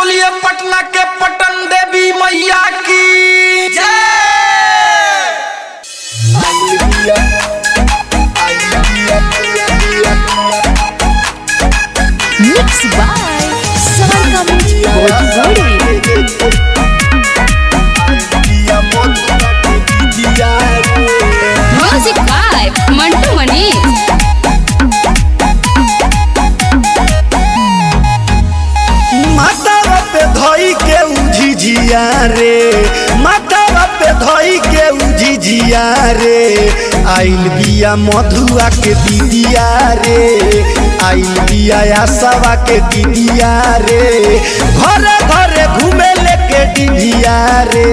बोलिए पटना के पटन देवी मैया की जय। Mixed by Sargam Music by Mantu Manish. मातावा पे धोई के उझिझिया रे, मातावा पे धोई के उझिझिया रे, आइल बिया मधुआ के दीदिया रे, आइल बिया आसवा के दीदिया रे, घरे घरे घूमे लेके डिभिया रे,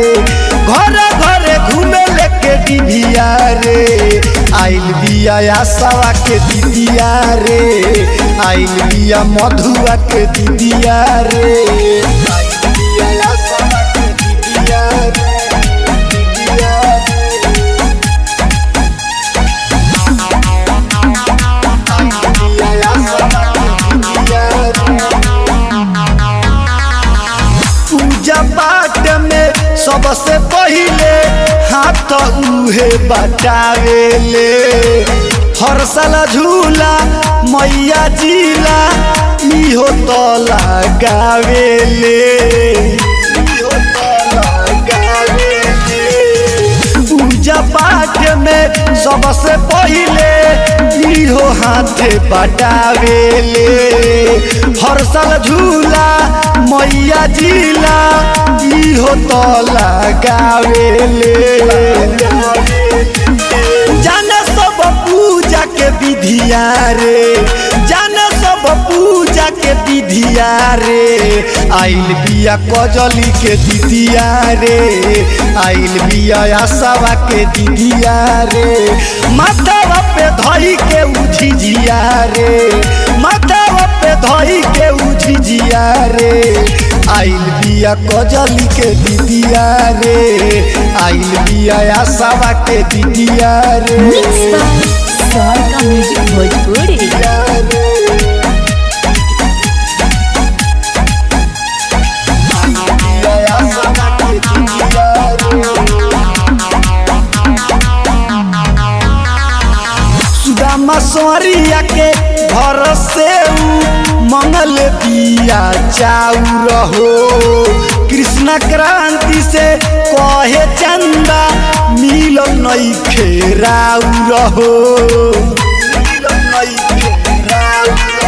घरे घरे घूमे लेके डिभिया रे, आइल बिया आसवा के दीदिया रे, आइल बिया मधुआ के दीदिया रे, आइल बिया आसवा के दीदिया रे, दीदिया पूजा पाठ में सबसे पहिले हाथ उहे बटावेले, हर साल झूला मैया जिला इहो तो लगावेले, इहो तो लगावेले। पूजा पाठ में सबसे पहिले इहो हाथे बटावेले, हर साल झूला मैया जिला इहो तो लगावेले, जाने सब पूजा के विधिया रे, जाने सब पूजा के विधिया रे, आइल बिया कजली के दीदिया रे, आइल बिया आसवा के दीदिया रे, माथावा पे धई के उझिझिया रे, माथावा पे धई के उझिझिया रे, आइल बिया कजली के दीदिया रे, आइल बिया आसवा के दीदिया रे। Mixed by Sargam Music Bhojpuri. Sudama सोरिया के घर से मंगल बिया चाउर हो, कृष्ण क्रांति से कहे चंदा मिलो नई खेराउर हो, मिलो नई खेराउर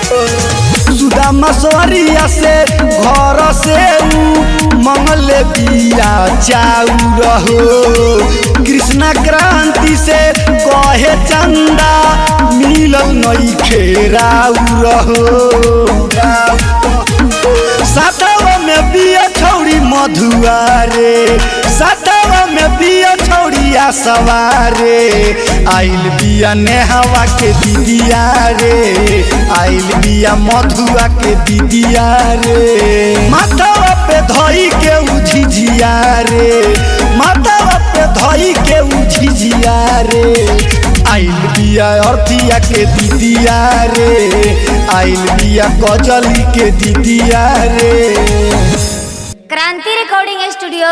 हो। सुदामा सोरिया से घर से मंगल बिया चाउर हो, कृष्ण क्रांति से कहे चंदा मिलल नई खेराउर हो, सातवा में बिया छौड़ी मधुआ रे, सातवा में बिया छौड़ी आसवा रे, आइल बिया नेहवा के दीदिया रे, आइल बिया मधुआ के दीदिया रे, माथावा पे धई के उझिझिया रे, माथावा पे धई के उझिझिया रे, आइल बिया अर्थिया के दीदिया रे, आइल बिया कजली के दीदिया रे। क्रांति रिकॉर्डिंग स्टूडियो